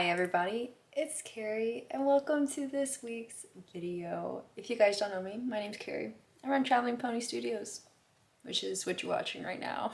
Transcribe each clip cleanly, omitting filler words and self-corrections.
Hi everybody, it's Carrie and welcome to this week's video. If you guys don't know me, my name's Carrie. I run Traveling Pony Studios, which is what you're watching right now.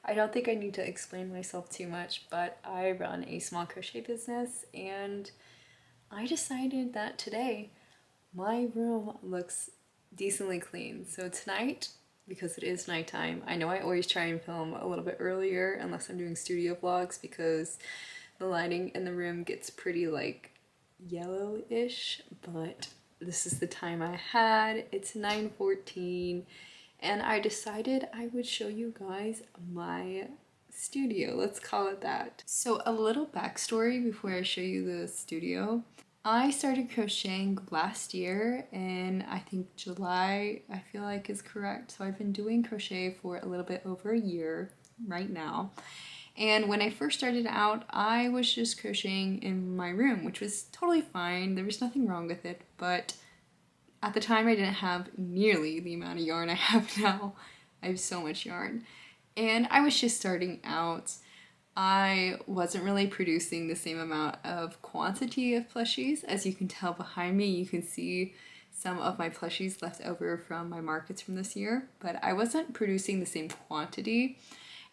I don't think I need to explain myself too much, but I run a small crochet business and I decided that today my room looks decently clean. So tonight, because it is nighttime, I know I always try and film a little bit earlier unless I'm doing studio vlogs because the lighting in the room gets pretty like yellowish, but this is the time I had. It's 9:14 and I decided I would show you guys my studio, let's call it that. So a little backstory before I show you the studio. I started crocheting last year in I think July, I feel like is correct. So I've been doing crochet for a little bit over a year right now. And when I first started out, I was just crocheting in my room, which was totally fine. There was nothing wrong with it, but at the time I didn't have nearly the amount of yarn I have now. I have so much yarn. And I was just starting out. I wasn't really producing the same amount of quantity of plushies. As you can tell behind me, you can see some of my plushies left over from my markets from this year, but I wasn't producing the same quantity.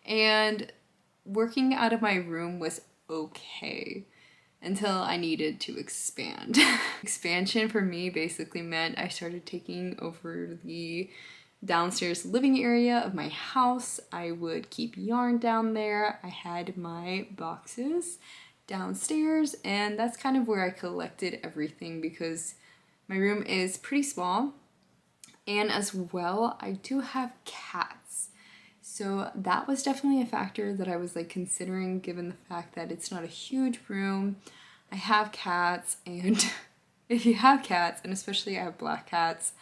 And working out of my room was okay until I needed to expand. Expansion for me basically meant I started taking over the downstairs living area of my house. I would keep yarn down there. I had my boxes downstairs, and that's kind of where I collected everything because my room is pretty small. And as well, I do have cats. So that was definitely a factor that I was like considering given the fact that it's not a huge room. I have cats, and if you have cats, and especially I have black cats,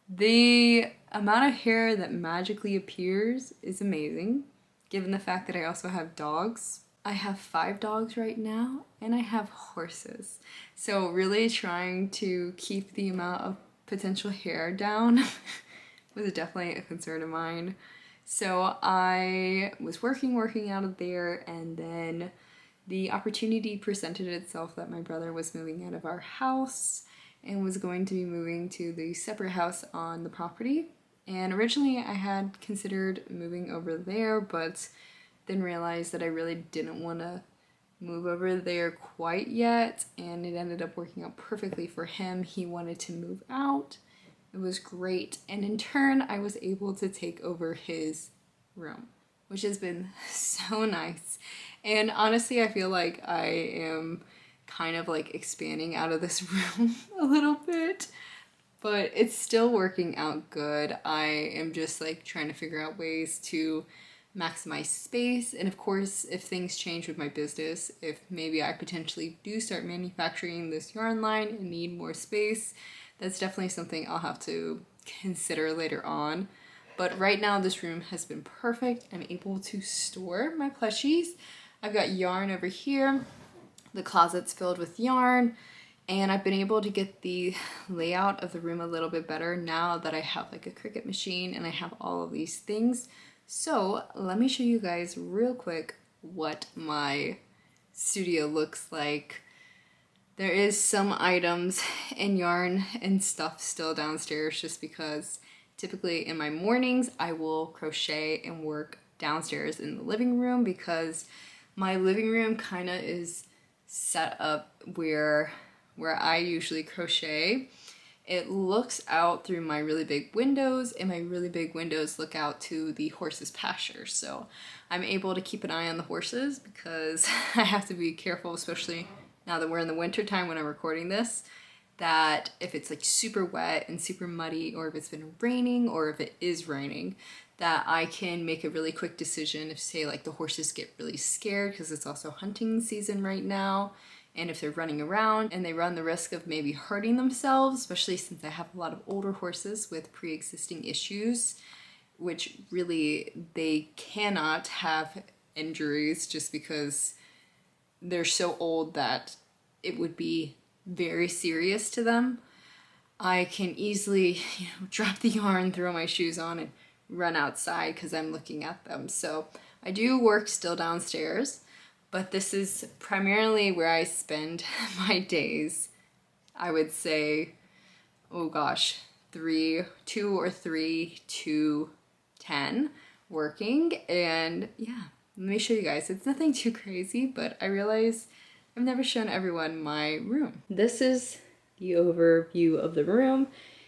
the amount of hair that magically appears is amazing, given the fact that I also have dogs. I have 5 dogs right now, and I have horses. So really trying to keep the amount of potential hair down was definitely a concern of mine. So I was working out of there, and then the opportunity presented itself that my brother was moving out of our house and was going to be moving to the separate house on the property. And originally I had considered moving over there, but then realized that I really didn't want to move over there quite yet, and it ended up working out perfectly for him. He wanted to move out. It was great, and in turn I was able to take over his room, which has been so nice. And honestly, I feel like I am kind of like expanding out of this room a little bit, but it's still working out good. I am just like trying to figure out ways to maximize space, and of course if things change with my business, if maybe I potentially do start manufacturing this yarn line and need more space, that's definitely something I'll have to consider later on. But right now this room has been perfect. I'm able to store my plushies. I've got yarn over here. The closet's filled with yarn, and I've been able to get the layout of the room a little bit better now that I have like a Cricut machine and I have all of these things. So let me show you guys real quick what my studio looks like. There is some items and yarn and stuff still downstairs just because typically in my mornings I will crochet and work downstairs in the living room because my living room kind of is set up where I usually crochet. It looks out through my really big windows, and my really big windows look out to the horses' pasture. So I'm able to keep an eye on the horses because I have to be careful, especially now that we're in the winter time when I'm recording this, that if it's like super wet and super muddy, or if it's been raining, or if it is raining, that I can make a really quick decision if, say, like the horses get really scared because it's also hunting season right now, and if they're running around and they run the risk of maybe hurting themselves, especially since I have a lot of older horses with pre-existing issues, which really they cannot have injuries just because they're so old that it would be very serious to them. I can easily, drop the yarn, throw my shoes on, and run outside because I'm looking at them. So I do work still downstairs, but this is primarily where I spend my days. I would say, oh gosh, 2 or 3 to 10 working. And yeah, let me show you guys. It's nothing too crazy, but I realize I've never shown everyone my room. This is the overview of the room,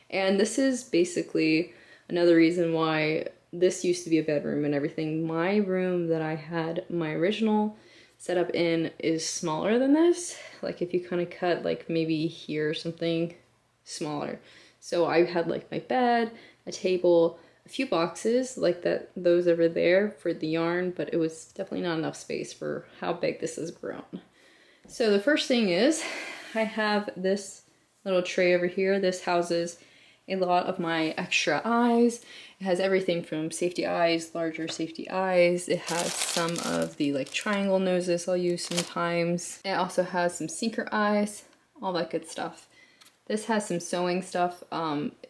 and this is basically another reason why this used to be a bedroom and everything. My room that I had my original setup in is smaller than this. Like if you kind of cut like maybe here or something, smaller. So I had like my bed, a table, a few boxes like that, those over there for the yarn, but it was definitely not enough space for how big this has grown. So the first thing is I have this little tray over here. This houses a lot of my extra eyes. It has everything from safety eyes, larger safety eyes. It has some of the like triangle noses I'll use sometimes. It also has some sinker eyes, all that good stuff. This has some sewing stuff.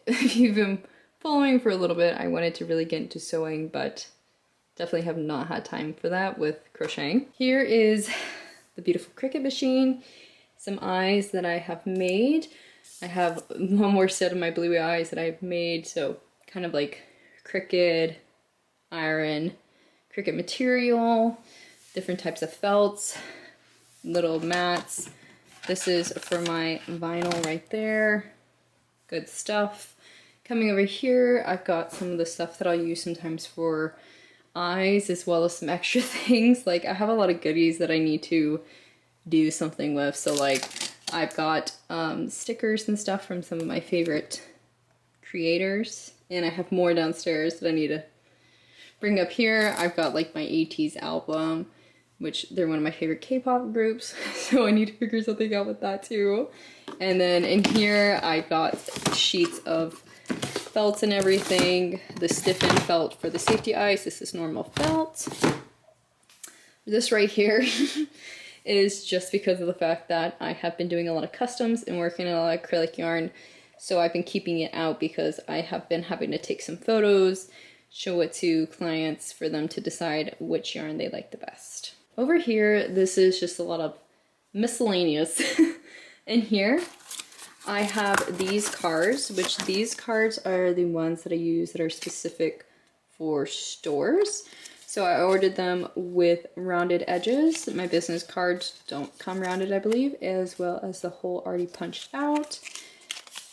If you've been following for a little bit, I wanted to really get into sewing, but definitely have not had time for that with crocheting. Here is the beautiful Cricut machine, some eyes that I have made. I have one more set of my bluey eyes that I've made, so kind of like Cricut, iron, Cricut material, different types of felts, little mats. This is for my vinyl right there. Good stuff. Coming over here, I've got some of the stuff that I'll use sometimes for eyes, as well as some extra things. Like I have a lot of goodies that I need to do something with. So like I've got stickers and stuff from some of my favorite creators, and I have more downstairs that I need to bring up here. I've got like my 80s album, which they're one of my favorite K-pop groups, so I need to figure something out with that too. And then in here I got sheets of felts and everything. The stiffened felt for the safety eyes. This is normal felt. This right here is just because of the fact that I have been doing a lot of customs and working on a lot of acrylic yarn, so I've been keeping it out because I have been having to take some photos, show it to clients for them to decide which yarn they like the best. Over here, this is just a lot of miscellaneous. In here, I have these cards, which these cards are the ones that I use that are specific for stores. So I ordered them with rounded edges. My business cards don't come rounded, I believe, as well as the hole already punched out.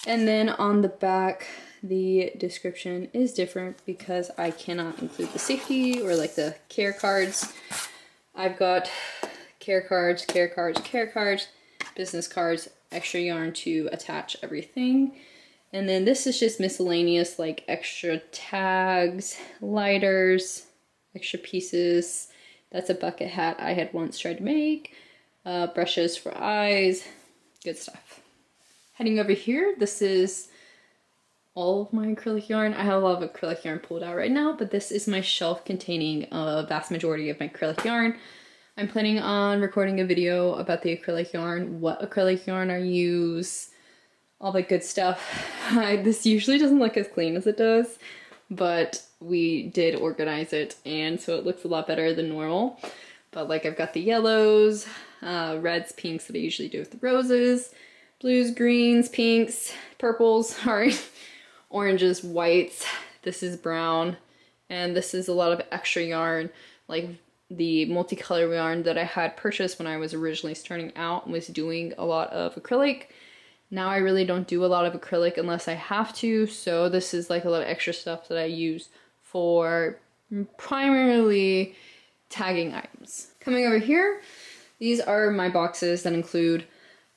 And then on the back, the description is different because I cannot include the safety or like the care cards. I've got care cards, care cards, care cards, business cards, extra yarn to attach everything. And then this is just miscellaneous, like extra tags, lighters, extra pieces. That's a bucket hat I had once tried to make. Brushes for eyes, good stuff. Heading over here, this is all of my acrylic yarn. I have a lot of acrylic yarn pulled out right now, but this is my shelf containing a vast majority of my acrylic yarn. I'm planning on recording a video about the acrylic yarn, what acrylic yarn I use, all that good stuff. This usually doesn't look as clean as it does, but we did organize it, and so it looks a lot better than normal. But like I've got the yellows, reds, pinks that I usually do with the roses, blues, greens, pinks, purples, sorry, oranges, whites. This is brown, and this is a lot of extra yarn, like the multicolor yarn that I had purchased when I was originally starting out and was doing a lot of acrylic. Now I really don't do a lot of acrylic unless I have to, so this is like a lot of extra stuff that I use for primarily tagging items. Coming over here, these are my boxes that include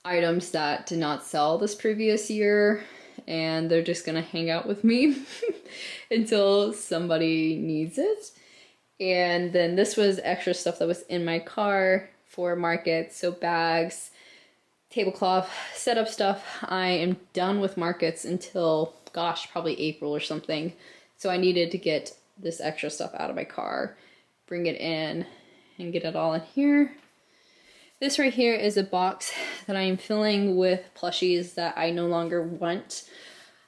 items that did not sell this previous year, and they're just gonna hang out with me until somebody needs it. And then this was extra stuff that was in my car for markets, so bags, tablecloth, setup stuff. I am done with markets until, gosh, probably April or something. So I needed to get this extra stuff out of my car, bring it in, and get it all in here. This right here is a box that I am filling with plushies that I no longer want.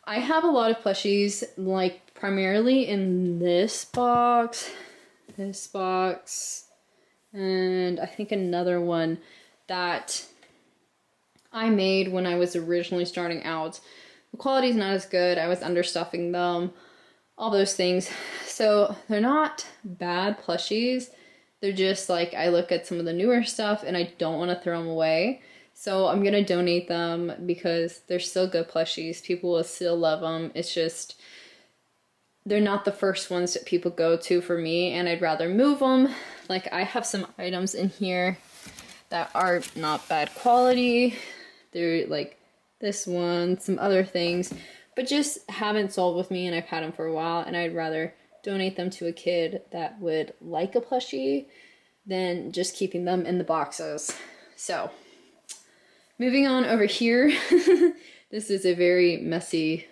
I have a lot of plushies, like primarily in this box, and I think another one that I made when I was originally starting out. The quality is not as good. I was understuffing them, all those things. So they're not bad plushies. They're just like, I look at some of the newer stuff and I don't want to throw them away. So I'm going to donate them because they're still good plushies. People will still love them. It's just, they're not the first ones that people go to for me, and I'd rather move them. Like, I have some items in here that are not bad quality. They're like this one, some other things, but just haven't sold with me, and I've had them for a while, and I'd rather donate them to a kid that would like a plushie than just keeping them in the boxes. So, moving on over here. This is a very messy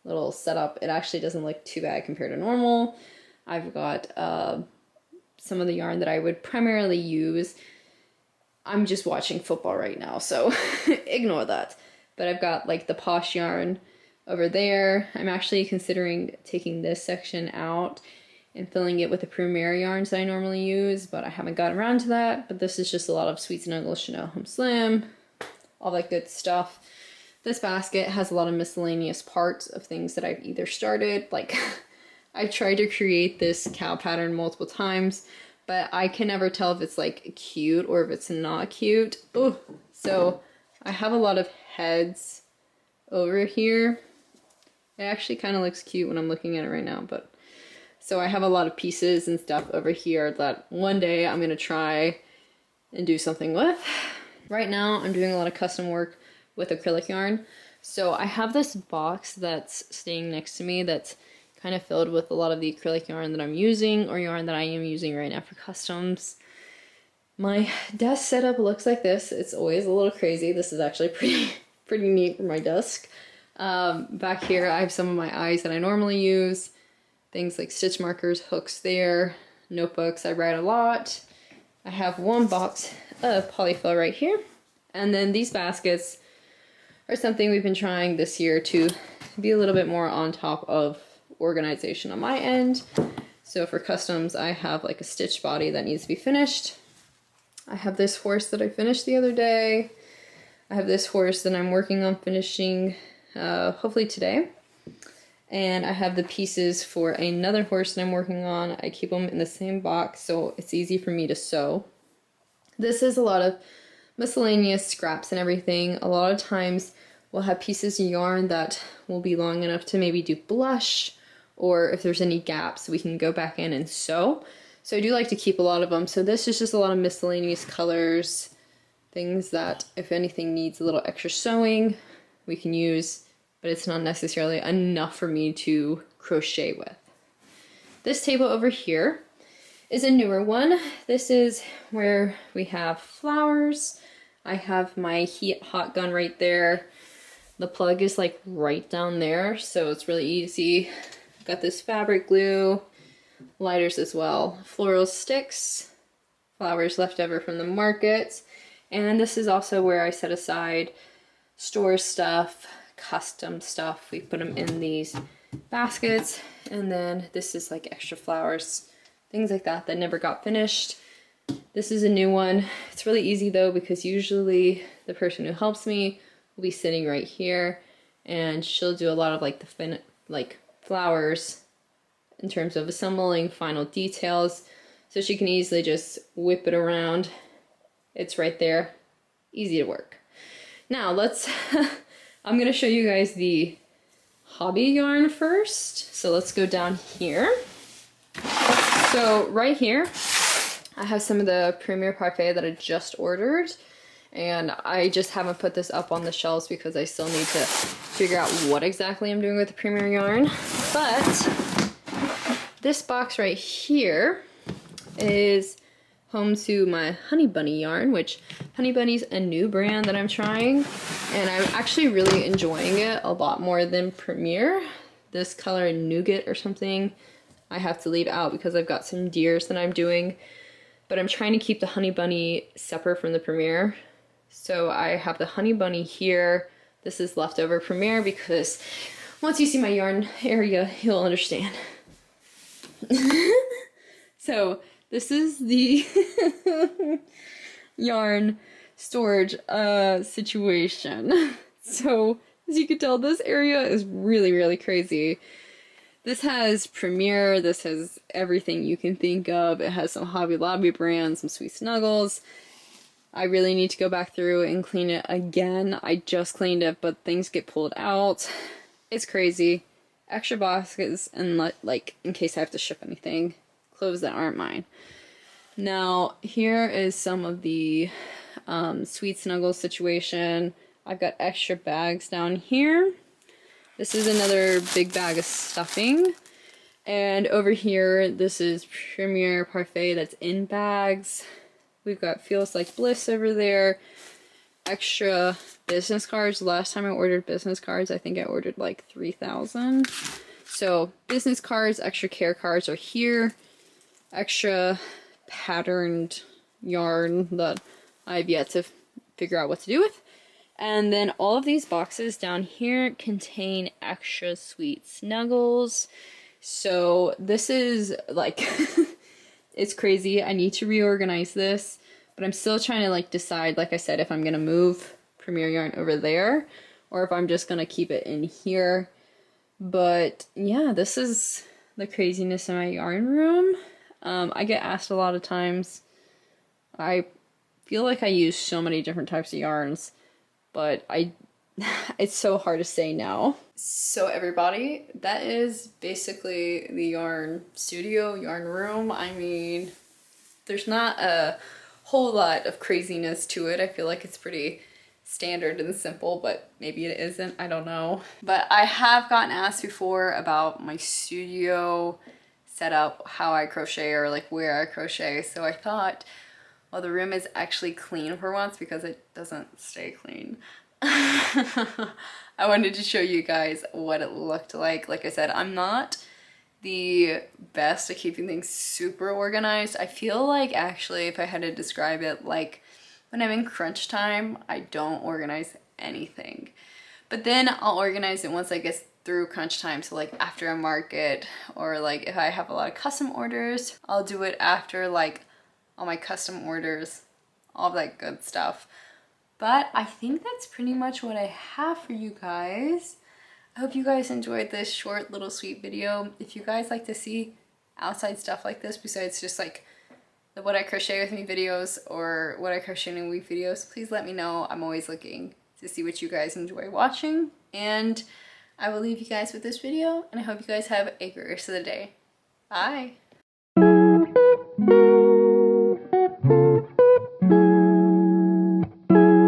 little setup. It actually doesn't look too bad compared to normal. I've got some of the yarn that I would primarily use. I'm just watching football right now, so ignore that. But I've got like the Posh yarn over there. I'm actually considering taking this section out and filling it with the Premier yarns that I normally use, but I haven't gotten around to that. But this is just a lot of Sweet Snuggles Chanel Home Slim, all that good stuff. This basket has a lot of miscellaneous parts of things that I've either started, like I tried to create this cow pattern multiple times, but I can never tell if it's like cute or if it's not cute. Ooh. So I have a lot of heads over here. It actually kind of looks cute when I'm looking at it right now, but so I have a lot of pieces and stuff over here that one day I'm gonna try and do something with. Right now I'm doing a lot of custom work with acrylic yarn. So I have this box that's staying next to me that's kind of filled with a lot of the acrylic yarn that I'm using, or yarn that I am using right now for customs. My desk setup looks like this. It's always a little crazy. This is actually pretty neat for my desk. Back here I have some of my eyes that I normally use. Things like stitch markers, hooks there, notebooks. I write a lot. I have one box of polyfill right here. And then these baskets are something we've been trying this year to be a little bit more on top of organization on my end. So for customs, I have like a stitch body that needs to be finished. I have this horse that I finished the other day. I have this horse that I'm working on finishing hopefully today. And I have the pieces for another horse that I'm working on. I keep them in the same box so it's easy for me to sew. This is a lot of miscellaneous scraps and everything. A lot of times we'll have pieces of yarn that will be long enough to maybe do blush, or if there's any gaps we can go back in and sew. So I do like to keep a lot of them. So this is just a lot of miscellaneous colors, things that if anything needs a little extra sewing we can use, but it's not necessarily enough for me to crochet with. This table over here is a newer one. This is where we have flowers. I have my heat hot gun right there. The plug is like right down there, so it's really easy. I've got this fabric glue, lighters as well, floral sticks, flowers left over from the market, and this is also where I set aside store stuff, custom stuff. We put them in these baskets, and then this is like extra flowers, things like that that never got finished. This is a new one. It's really easy though, because usually the person who helps me will be sitting right here, and she'll do a lot of like the flowers in terms of assembling final details, so she can easily just whip it around. It's right there, easy to work. Now let's I'm gonna show you guys the hobby yarn first. So let's go down here. So right here I have some of the Premier Parfait that I just ordered, and I just haven't put this up on the shelves because I still need to figure out what exactly I'm doing with the Premier yarn. But this box right here is home to my Honey Bunny yarn, which Honey Bunny's a new brand that I'm trying, and I'm actually really enjoying it a lot more than Premier. This color Nougat or something I have to leave out because I've got some deers that I'm doing, but I'm trying to keep the Honey Bunny separate from the Premier. So I have the Honey Bunny here. This is leftover Premier because once you see my yarn area, you'll understand. So This is the yarn storage situation. So, as you can tell, this area is really, really crazy. This has Premier, this has everything you can think of. It has some Hobby Lobby brands, some Sweet Snuggles. I really need to go back through and clean it again. I just cleaned it, but things get pulled out. It's crazy. Extra boxes, and like in case I have to ship anything. Clothes that aren't mine. Now, here is some of the Sweet Snuggles situation. I've got extra bags down here. This is another big bag of stuffing. And over here, this is Premier Parfait that's in bags. We've got Feels Like Bliss over there. Extra business cards. Last time I ordered business cards, I think I ordered like 3,000. So business cards, extra care cards are here. Extra patterned yarn that I've yet to figure out what to do with. And then all of these boxes down here contain extra Sweet Snuggles. So this is like... It's crazy. I need to reorganize this, but I'm still trying to like decide, like I said, if I'm going to move Premier Yarn over there or if I'm just going to keep it in here. But yeah, this is the craziness in my yarn room. I get asked a lot of times. I feel like I use so many different types of yarns, but it's so hard to say no. So everybody, that is basically the yarn studio, yarn room. I mean, there's not a whole lot of craziness to it. I feel like it's pretty standard and simple, but maybe it isn't, I don't know. But I have gotten asked before about my studio setup, how I crochet or like where I crochet. So I thought, well, the room is actually clean for once because it doesn't stay clean. I wanted to show you guys what it looked like. Like I said, I'm not the best at keeping things super organized. I feel like actually if I had to describe it, like when I'm in crunch time, I don't organize anything. But then I'll organize it once I get through crunch time. So like after a market, or like if I have a lot of custom orders, I'll do it after like all my custom orders, all that good stuff. But I think that's pretty much what I have for you guys. I hope you guys enjoyed this short little sweet video. If you guys like to see outside stuff like this besides just like the What I Crochet With Me videos or What I Crochet in a Week videos, please let me know. I'm always looking to see what you guys enjoy watching. And I will leave you guys with this video, and I hope you guys have a great rest of the day. Bye!